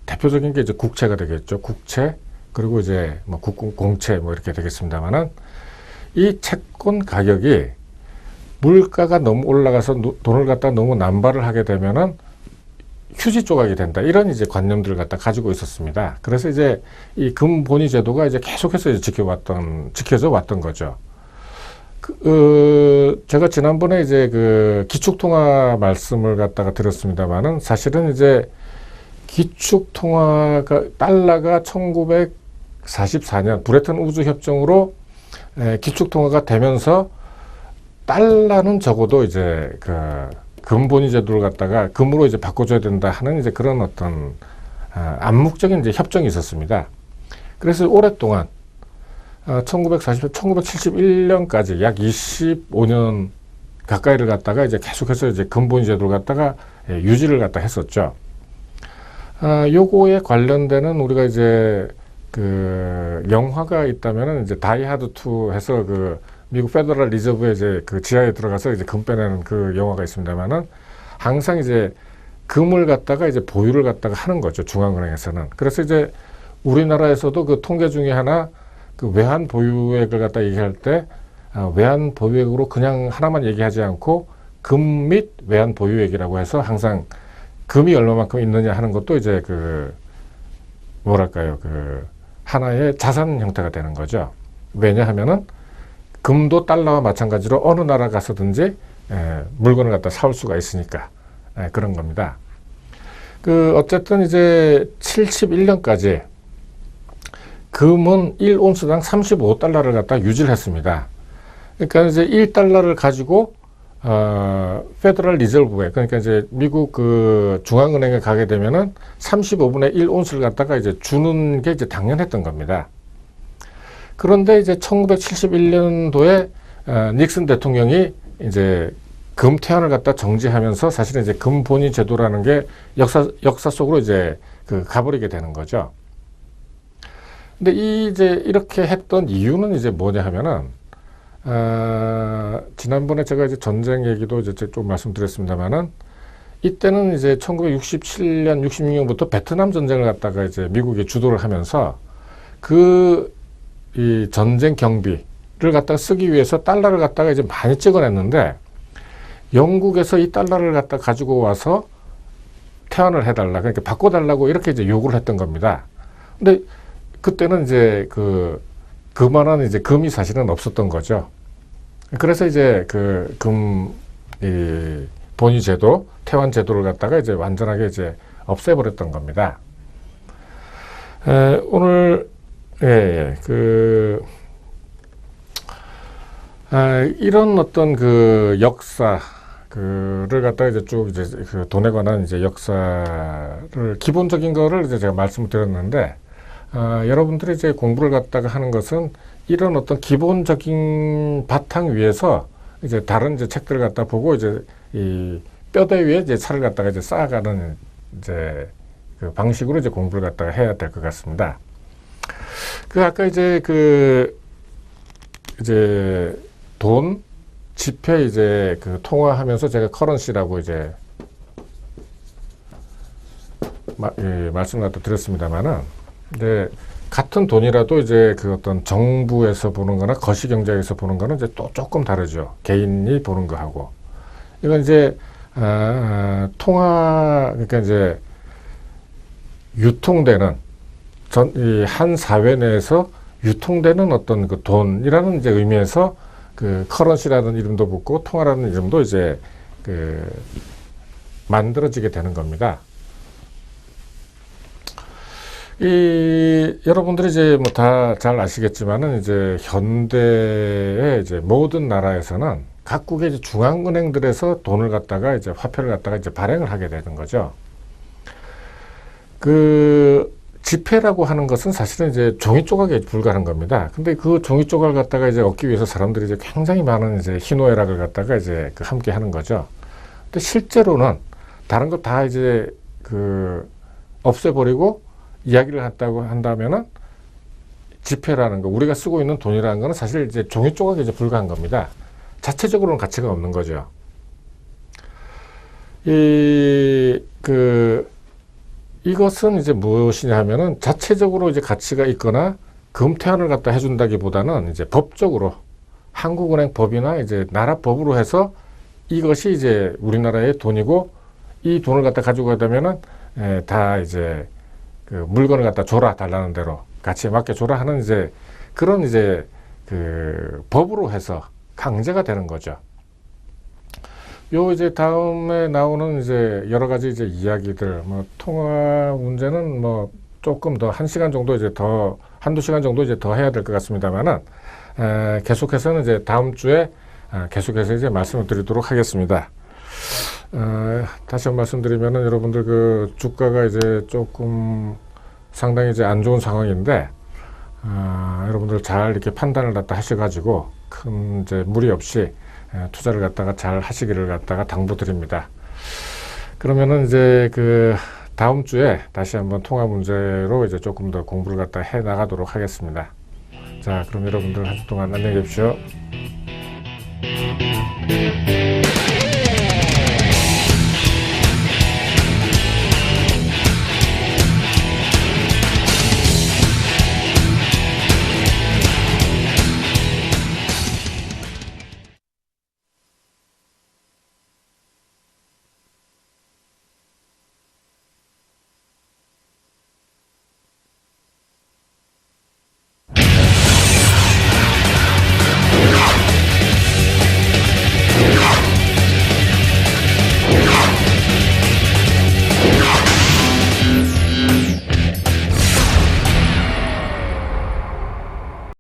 대표적인 게 이제 국채가 되겠죠. 국채, 그리고 이제 뭐 공채 뭐 이렇게 되겠습니다만은, 이 채권 가격이 물가가 너무 올라가서 돈을 갖다 너무 남발을 하게 되면은 휴지 조각이 된다. 이런 이제 관념들을 갖다 가지고 있었습니다. 그래서 이제 이 금본위 제도가 이제 계속해서 이제 지켜져 왔던 거죠. 제가 지난번에 이제 그 기축통화 말씀을 갖다가 드렸습니다만은, 사실은 이제 기축통화가, 달러가 1944년 브레튼 우즈 협정으로 기축통화가 되면서, 달러는 적어도 이제 그 금본위 제도를 갖다가 금으로 이제 바꿔줘야 된다 하는 이제 그런 어떤 암묵적인 이제 협정이 있었습니다. 그래서 오랫동안 1971년까지 약 25년 가까이를 갖다가 이제 계속해서 이제 금본위 제도를 갖다가 유지를 갖다 했었죠. 요거에 관련되는 우리가 이제 그 영화가 있다면은 이제 다이 하드 2 해서 그 미국 페더럴 리저브에 이제 그 지하에 들어가서 이제 금 빼내는 그 영화가 있습니다만은, 항상 이제 금을 갖다가 이제 보유를 갖다가 하는 거죠, 중앙은행에서는. 그래서 이제 우리나라에서도 그 통계 중에 하나, 그 외환 보유액을 갖다 얘기할 때 외환 보유액으로 그냥 하나만 얘기하지 않고 금 및 외환 보유액이라고 해서 항상 금이 얼마만큼 있느냐 하는 것도 이제 그 뭐랄까요, 그 하나의 자산 형태가 되는 거죠. 왜냐하면은 금도 달러와 마찬가지로 어느 나라 가서든지 물건을 갖다 사올 수가 있으니까 그런 겁니다. 그 어쨌든 이제 71년까지 금은 1온스당 35달러를 갖다 유지를 했습니다. 그러니까 이제 1달러를 가지고 페더럴 리저브에, 그러니까 이제 미국 그 중앙은행에 가게 되면은 35분의 1온스를 갖다가 이제 주는 게 이제 당연했던 겁니다. 그런데 이제 1971년도에 닉슨 대통령이 이제 금 태환을 갖다 정지하면서, 사실은 이제 금본위 제도라는 게 역사 속으로 이제 그 가버리게 되는 거죠. 근데 이제 이렇게 했던 이유는 이제 뭐냐 하면은, 지난번에 제가 이제 전쟁 얘기도 이제 좀 말씀드렸습니다만은, 이때는 이제 1967년, 66년부터 베트남 전쟁을 갖다가 이제 미국이 주도를 하면서 이 전쟁 경비, 갖다가 쓰기 위해서 달러를 갖다가 이제 많이 찍어냈는데 영국에서 이 달러를 갖다 가지고 와서 태환을 해달라, 그러니까 바꿔달라고 이렇게 이제 요구를 했던 겁니다. 근데 그때는 이제 그만한 이제 금이 사실은 없었던 거죠. 그래서 이제 이 본위 제도, 태환 제도를 갖다가 이제 완전하게 이제 없애버렸던 겁니다. 오늘 이런 어떤 역사를 갖다가 이제 쭉 이제 돈에 관한 이제 역사를 기본적인 거를 이제 제가 말씀을 드렸는데, 여러분들이 이제 공부를 갖다가 하는 것은 이런 어떤 기본적인 바탕 위에서 이제 다른 이제 책들을 갖다 보고 이제 이 뼈대 위에 이제 살을 갖다가 이제 쌓아가는 이제 방식으로 이제 공부를 갖다가 해야 될 것 같습니다. 아까 이제 이제 돈, 지폐 이제 통화하면서 제가 커런시라고 이제 말씀을 갖다 드렸습니다만은, 근데 같은 돈이라도 이제 어떤 정부에서 보는 거나 거시경제에서 보는 거는 이제 또 조금 다르죠. 개인이 보는 거하고. 이건 이제, 그러니까 이제 유통되는 이 한 사회 내에서 유통되는 어떤 돈이라는 이제 의미에서 커런시라는 이름도 붙고 통화라는 이름도 이제 만들어지게 되는 겁니다. 여러분들이 이제 뭐 다 잘 아시겠지만은 이제 현대의 이제 모든 나라에서는 각국의 이제 중앙은행들에서 돈을 갖다가 이제 화폐를 갖다가 이제 발행을 하게 되는 거죠. 지폐라고 하는 것은 사실은 이제 종이 조각에 불과한 겁니다. 근데 그 종이 조각을 갖다가 이제 얻기 위해서 사람들이 이제 굉장히 많은 이제 희노애락을 갖다가 이제 함께 하는 거죠. 근데 실제로는 다른 거 다 이제 없애버리고 이야기를 한다고 한다면은 지폐라는 거, 우리가 쓰고 있는 돈이라는 거는 사실 이제 종이 조각에 이제 불과한 겁니다. 자체적으로는 가치가 없는 거죠. 이것은 이제 무엇이냐 하면은 자체적으로 이제 가치가 있거나 금태환을 갖다 해준다기보다는 이제 법적으로 한국은행 법이나 이제 나라 법으로 해서 이것이 이제 우리나라의 돈이고 이 돈을 갖다 가지고 가다면은 다 이제 물건을 갖다 줘라, 달라는 대로 가치에 맞게 줘라 하는 이제 그런 이제 법으로 해서 강제가 되는 거죠. 이제 다음에 나오는 이제 여러 가지 이제 이야기들, 뭐 통화 문제는 뭐 조금 더 한두 시간 정도 이제 더 해야 될 것 같습니다만은, 계속해서는 이제 다음 주에 계속해서 이제 말씀을 드리도록 하겠습니다. 다시 한번 말씀드리면은 여러분들 주가가 이제 조금 상당히 이제 안 좋은 상황인데, 여러분들 잘 이렇게 판단을 갖다 하셔가지고 큰 이제 무리 없이 투자를 갖다가 잘 하시기를 갖다가 당부드립니다. 그러면은 이제 다음 주에 다시 한번 통화 문제로 이제 조금 더 공부를 갖다 해 나가도록 하겠습니다. 자, 그럼 여러분들 한 주 동안 안녕히 계십시오.